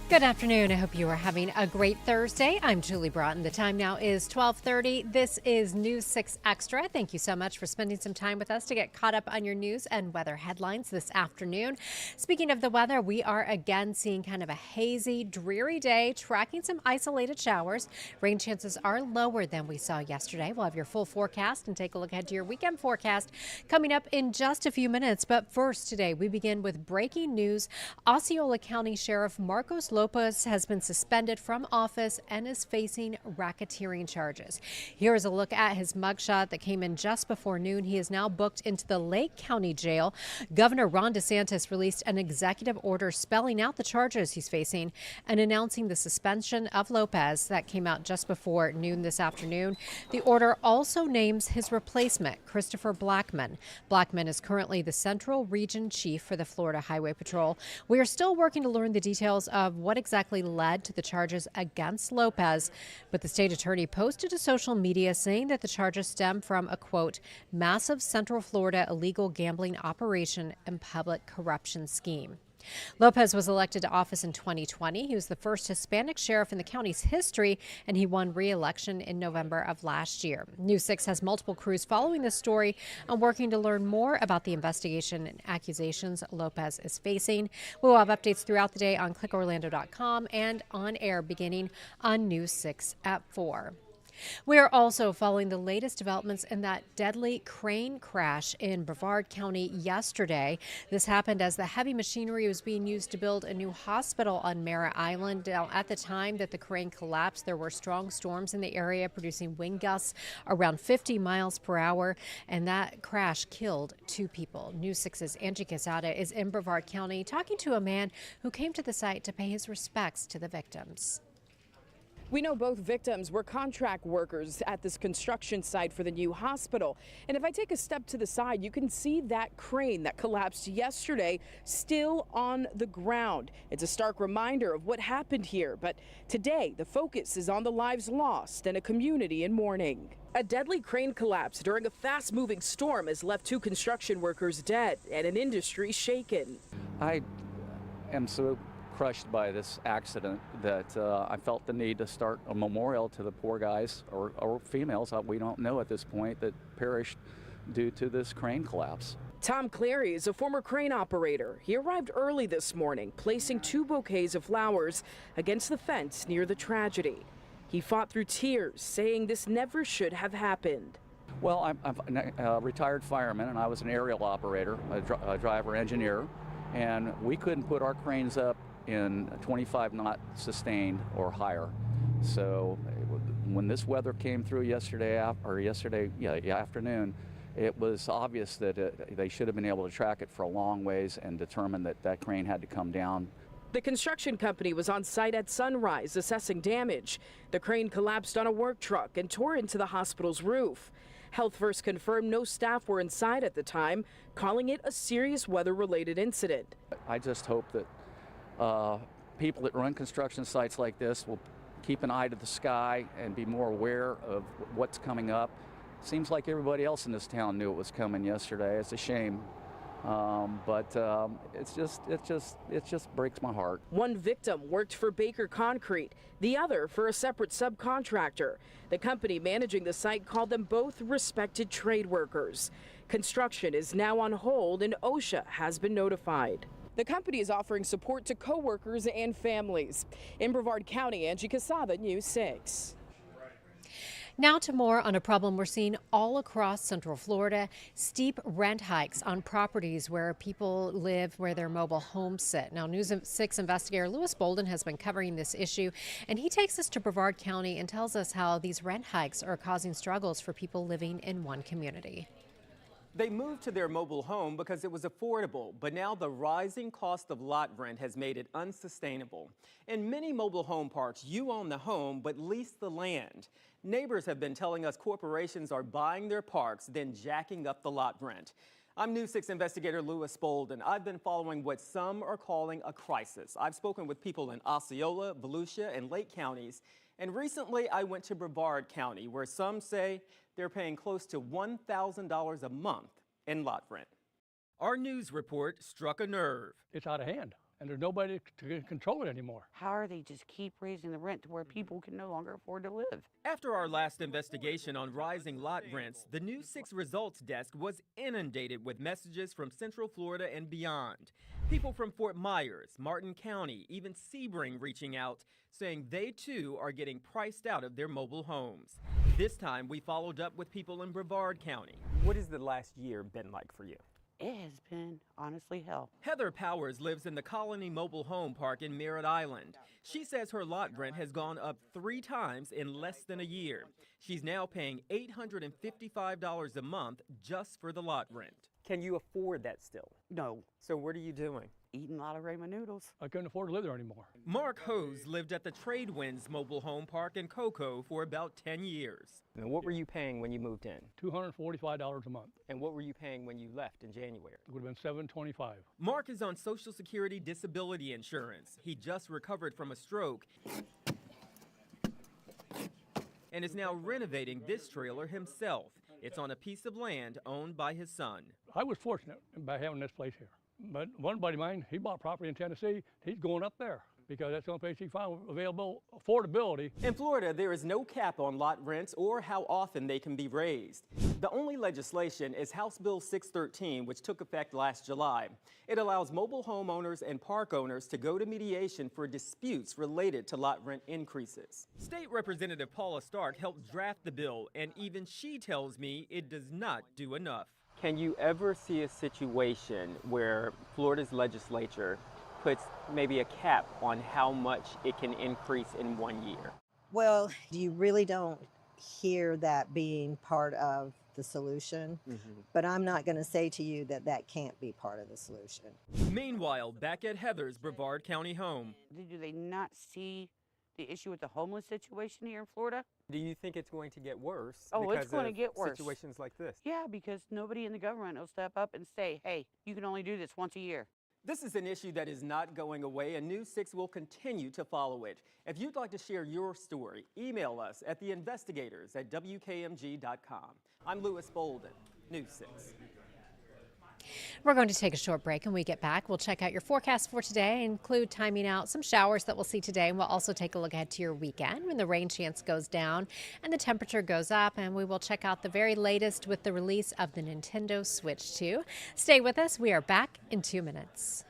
Good afternoon. I hope you are having a great Thursday. I'm Julie Broughton. The time now is 12:30. This is News 6 Extra. Thank you so much for spending some time with us to get caught up on your news and weather headlines this afternoon. Speaking of the weather, we are again seeing kind of a hazy, dreary day, tracking some isolated showers. Rain chances are lower than we saw yesterday. We'll have your full forecast and take a look ahead to your weekend forecast coming up in just a few minutes. But first today, we begin with breaking news. Osceola County Sheriff Marcos Lopez has been suspended from office and is facing racketeering charges. Here is a look at his mugshot that came in just before noon. He is now booked into the Lake County Jail. Governor Ron DeSantis released an executive order spelling out the charges he's facing and announcing the suspension of Lopez. That came out just before noon this afternoon. The order also names his replacement, Christopher Blackman. Blackman is currently the Central Region Chief for the Florida Highway Patrol. We are still working to learn the details of what exactly led to the charges against Lopez, but the state attorney posted to social media saying that the charges stem from a, quote, massive Central Florida illegal gambling operation and public corruption scheme. Lopez was elected to office in 2020. He was the first Hispanic sheriff in the county's history, and he won re-election in November of last year. News 6 has multiple crews following this story and working to learn more about the investigation and accusations Lopez is facing. We will have updates throughout the day on clickorlando.com and on air beginning on News 6 at 4. We are also following the latest developments in that deadly crane crash in Brevard County yesterday. This happened as the heavy machinery was being used to build a new hospital on Merritt Island. Now, at the time that the crane collapsed, there were strong storms in the area producing wind gusts around 50 miles per hour, and that crash killed 2 people. News 6's Angie Quesada is in Brevard County talking to a man who came to the site to pay his respects to the victims. We know both victims were contract workers at this construction site for the new hospital. And if I take a step to the side, you can see that crane that collapsed yesterday still on the ground. It's a stark reminder of what happened here. But today, the focus is on the lives lost and a community in mourning. A deadly crane collapse during a fast-moving storm has left 2 construction workers dead and an industry shaken. I am so crushed by this accident that I felt the need to start a memorial to the poor guys or females, we don't know at this point, that perished due to this crane collapse. Tom Clary is a former crane operator. He arrived early this morning, placing 2 bouquets of flowers against the fence near the tragedy. He fought through tears, saying this never should have happened. Well, I'm a retired fireman, and I was an aerial operator, a driver engineer, and we couldn't put our cranes up in 25 knot sustained or higher. So when this weather came through yesterday afternoon, it was obvious that they should have been able to track it for a long ways and determine that that crane had to come down. The construction company was on site at sunrise assessing damage. The crane collapsed on a work truck and tore into the hospital's roof. Health First confirmed no staff were inside at the time, calling it a serious weather-related incident. I just hope that people that run construction sites like this will keep an eye to the sky and be more aware of what's coming up. Seems like everybody else in this town knew it was coming yesterday. It's a shame, but it just breaks my heart. One victim worked for Baker Concrete, the other for a separate subcontractor. The company managing the site called them both respected trade workers. Construction is now on hold and OSHA has been notified. The company is offering support to co-workers and families. In Brevard County, Angie Quesada, News 6. Now to more on a problem we're seeing all across Central Florida: steep rent hikes on properties where people live, where their mobile homes sit. Now, News 6 investigator Lewis Bolden has been covering this issue, and he takes us to Brevard County and tells us how these rent hikes are causing struggles for people living in one community. They moved to their mobile home because it was affordable, but now the rising cost of lot rent has made it unsustainable. In many mobile home parks, you own the home but lease the land. Neighbors have been telling us corporations are buying their parks, then jacking up the lot rent. I'm News 6 investigator Lewis Bolden. I've been following what some are calling a crisis. I've spoken with people in Osceola, Volusia, and Lake counties, and recently I went to Brevard County, where some say they're paying close to $1,000 a month in lot rent. Our news report struck a nerve. It's out of hand. and there's nobody to control it anymore. How are they just keep raising the rent to where people can no longer afford to live? After our last investigation on rising lot rents, the News 6 results desk was inundated with messages from Central Florida and beyond. People from Fort Myers, Martin County, even Sebring reaching out, saying they too are getting priced out of their mobile homes. This time we followed up with people in Brevard County. What has the last year been like for you? It has been honestly hell. Heather Powers lives in the Colony Mobile Home Park in Merritt Island. She says her lot rent has gone up 3 times in less than a year. She's now paying $855 a month just for the lot rent. Can you afford that still? No, So what are you doing? eating a lot of ramen noodles. I couldn't afford to live there anymore. Mark Hose lived at the Tradewinds Mobile Home Park in Cocoa for about 10 years. And what were you paying when you moved in? $245 a month. And what were you paying when you left in January? It would have been $725. Mark is on Social Security disability insurance. He just recovered from a stroke and is now renovating this trailer himself. It's on a piece of land owned by his son. I was fortunate by having this place here. But one buddy of mine, he bought property in Tennessee. He's going up there because that's the only place he found available affordability. In Florida, there is no cap on lot rents or how often they can be raised. The only legislation is House Bill 613, which took effect last July. It allows mobile homeowners and park owners to go to mediation for disputes related to lot rent increases. State Representative Paula Stark helped draft the bill, and even she tells me it does not do enough. Can you ever see a situation where Florida's legislature puts maybe a cap on how much it can increase in 1 year? Well, you really don't hear that being part of the solution, but I'm not going to say to you that that can't be part of the solution. Meanwhile, back at Heather's Brevard County home. Do they not see the issue with the homeless situation here in Florida? Do you think it's going to get worse? Oh, it's going to get worse. Situations like this. Yeah, because nobody in the government will step up and say, hey, you can only do this once a year. This is an issue that is not going away, and News 6 will continue to follow it. If you'd like to share your story, email us at theinvestigators@wkmg.com. I'm Louis Bolden, News 6. We're going to take a short break. When we get back, we'll check out your forecast for today, include timing out some showers that we'll see today, and we'll also take a look ahead to your weekend when the rain chance goes down and the temperature goes up, and we will check out the very latest with the release of the Nintendo Switch 2. Stay with us. We are back in 2 minutes.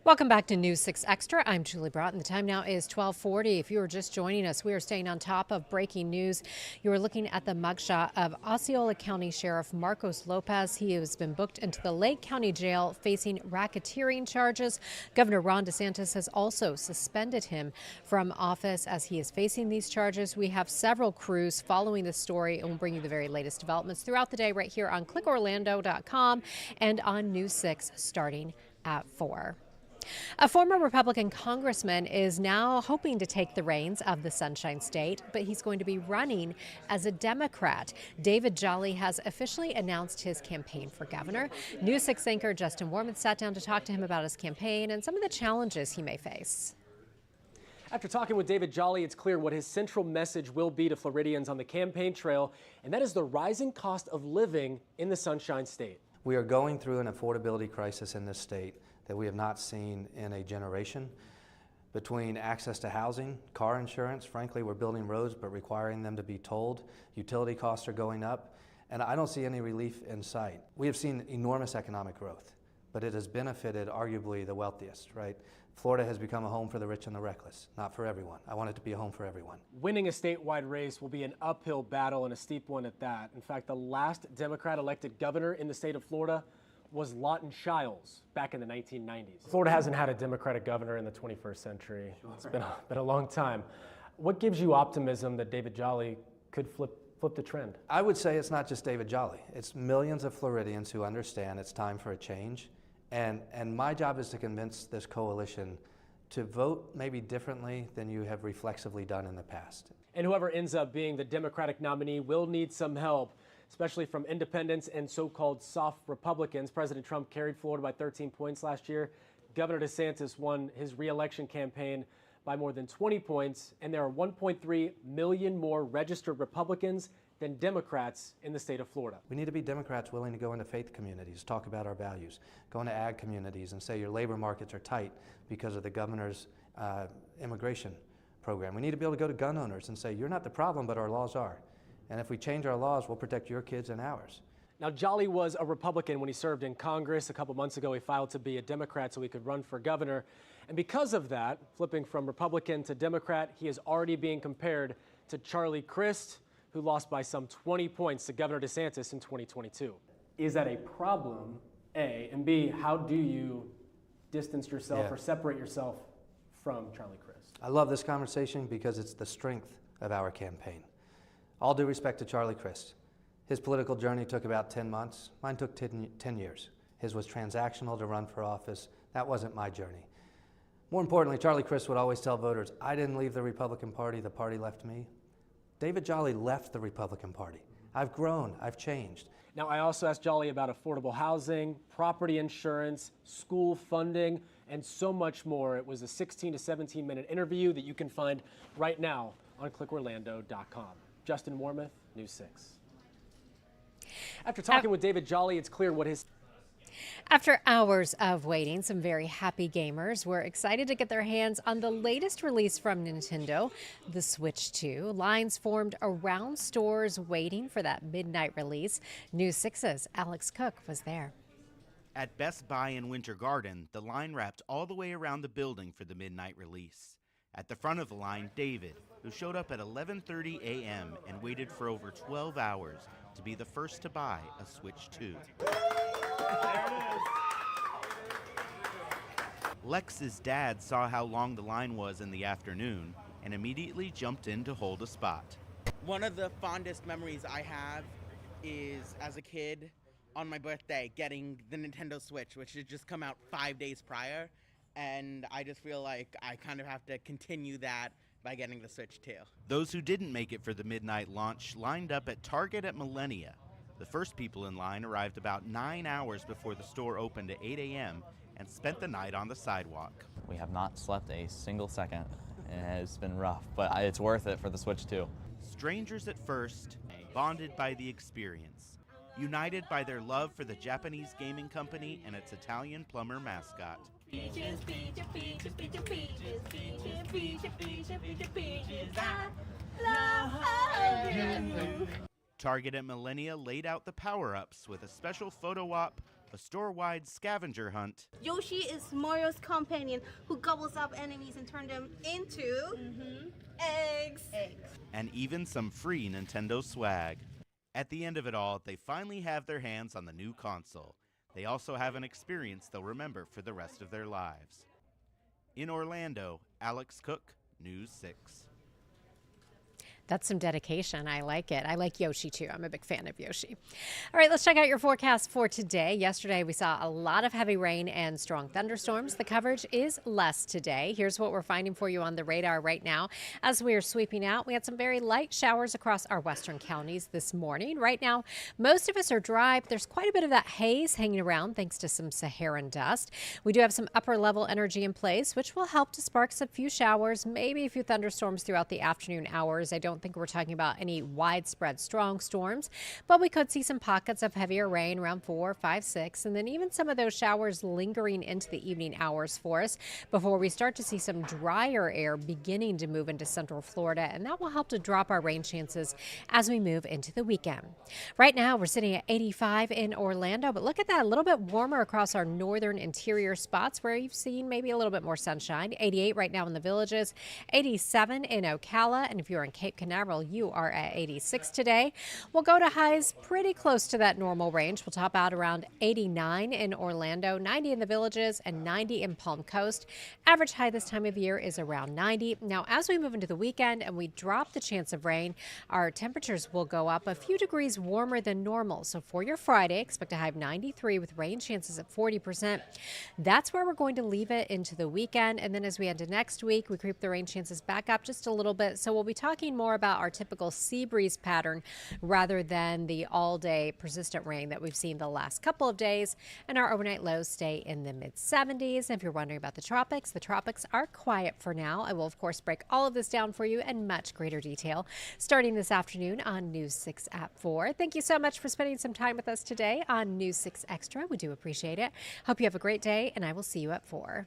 Welcome back to News 6 Extra. I'm Julie Broughton. The time now is 12:40. If you are just joining us, we are staying on top of breaking news. You are looking at the mugshot of Osceola County Sheriff Marcos Lopez. He has been booked into the Lake County Jail facing racketeering charges. Governor Ron DeSantis has also suspended him from office as he is facing these charges. We have several crews following this story, and we'll bring you the very latest developments throughout the day right here on clickorlando.com and on News 6 starting at 4. A former Republican congressman is now hoping to take the reins of the Sunshine State, but he's going to be running as a Democrat. David Jolly has officially announced his campaign for governor. News 6 anchor Justin Warmoth sat down to talk to him about his campaign and some of the challenges he may face. After talking with David Jolly, it's clear what his central message will be to Floridians on the campaign trail, and that is the rising cost of living in the Sunshine State. We are going through an affordability crisis in this state that we have not seen in a generation. Between access to housing, car insurance, frankly, we're building roads but requiring them to be tolled. Utility costs are going up, and I don't see any relief in sight. We have seen enormous economic growth, but it has benefited arguably the wealthiest, right? Florida has become a home for the rich and the reckless, not for everyone. I want it to be a home for everyone. Winning a statewide race will be an uphill battle and a steep one at that. In fact, the last Democrat elected governor in the state of Florida was Lawton Chiles back in the 1990s. Florida hasn't had a Democratic governor in the 21st century. Sure. It's been a long time. What gives you optimism that David Jolly could flip the trend? I would say it's not just David Jolly. It's millions of Floridians who understand it's time for a change. And my job is to convince this coalition to vote maybe differently than you have reflexively done in the past. And whoever ends up being the Democratic nominee will need some help, especially from independents and so-called soft Republicans. President Trump carried Florida by 13 points last year. Governor DeSantis won his re-election campaign by more than 20 points, and there are 1.3 million more registered Republicans than Democrats in the state of Florida. We need to be Democrats willing to go into faith communities, talk about our values, go into ag communities and say your labor markets are tight because of the governor's immigration program. We need to be able to go to gun owners and say, you're not the problem, but our laws are. And if we change our laws, we'll protect your kids and ours. Now, Jolly was a Republican when he served in Congress. A couple months ago, he filed to be a Democrat so he could run for governor. And because of that, flipping from Republican to Democrat, he is already being compared to Charlie Crist, who lost by some 20 points to Governor DeSantis in 2022. Is that a problem, A? And B, how do you distance yourself or separate yourself from Charlie Crist? I love this conversation because it's the strength of our campaign. All due respect to Charlie Crist. His political journey took about 10 months. Mine took 10 years. His was transactional to run for office. That wasn't my journey. More importantly, Charlie Crist would always tell voters, I didn't leave the Republican Party, the party left me. David Jolly left the Republican Party. I've grown, I've changed. Now, I also asked Jolly about affordable housing, property insurance, school funding, and so much more. It was a 16 to 17-minute interview that you can find right now on clickorlando.com. Justin Warmoth, News 6. After talking with David Jolly, it's clear what his... After hours of waiting, some very happy gamers were excited to get their hands on the latest release from Nintendo, the Switch 2. Lines formed around stores waiting for that midnight release. News 6's Alex Cook was there. At Best Buy in Winter Garden, the line wrapped all the way around the building for the midnight release. At the front of the line, David, who showed up at 11:30 a.m. and waited for over 12 hours to be the first to buy a Switch 2. Lex's dad saw how long the line was in the afternoon and immediately jumped in to hold a spot. One of the fondest memories I have is as a kid on my birthday getting the Nintendo Switch, which had just come out 5 days prior, and I just feel like I kind of have to continue that by getting the Switch too. Those who didn't make it for the midnight launch lined up at Target at Millennia. The first people in line arrived about 9 hours before the store opened at 8 a.m. and spent the night on the sidewalk. We have not slept a single second, and it's been rough, but it's worth it for the Switch 2. Strangers at first, bonded by the experience, united by their love for the Japanese gaming company and its Italian plumber mascot. Peaches, peaches, peaches, peaches, peaches, peaches, peaches, peaches, peaches, peaches, I love you. Target at Millennia laid out the power-ups with a special photo op, a store-wide scavenger hunt, Yoshi is Mario's companion who gobbles up enemies and turns them into eggs. and even some free Nintendo swag. At the end of it all, they finally have their hands on the new console. They also have an experience they'll remember for the rest of their lives. In Orlando, Alex Cook, News 6. That's some dedication. I like it. I like Yoshi too. I'm a big fan of Yoshi. All right, let's check out your forecast for today. Yesterday, we saw a lot of heavy rain and strong thunderstorms. The coverage is less today. Here's what we're finding for you on the radar right now. As we are sweeping out, we had some very light showers across our western counties this morning. Right now, most of us are dry, but there's quite a bit of that haze hanging around thanks to some Saharan dust. We do have some upper level energy in place, which will help to spark some few showers, maybe a few thunderstorms throughout the afternoon hours. I don't think we're talking about any widespread strong storms, but we could see some pockets of heavier rain around 4, 5, 6, and then even some of those showers lingering into the evening hours for us before we start to see some drier air beginning to move into central Florida, and that will help to drop our rain chances as we move into the weekend. Right now, we're sitting at 85 in Orlando, but look at that, a little bit warmer across our northern interior spots where you've seen maybe a little bit more sunshine. 88 right now in the Villages, 87 in Ocala, and if you're in Cape Canaveral, you are at 86 today. We'll go to highs pretty close to that normal range. We'll top out around 89 in Orlando, 90 in the Villages, and 90 in Palm Coast. Average high this time of year is around 90. Now, as we move into the weekend and we drop the chance of rain, our temperatures will go up a few degrees warmer than normal. So for your Friday, expect a high of 93 with rain chances at 40%. That's where we're going to leave it into the weekend. And then as we enter next week, we creep the rain chances back up just a little bit. So we'll be talking more about our typical sea breeze pattern rather than the all-day persistent rain that we've seen the last couple of days. And our overnight lows stay in the mid-70s. And if you're wondering about the tropics are quiet for now. I will, of course, break all of this down for you in much greater detail starting this afternoon on News 6 at 4. Thank you so much for spending some time with us today on News 6 Extra. We do appreciate it. Hope you have a great day, and I will see you at 4.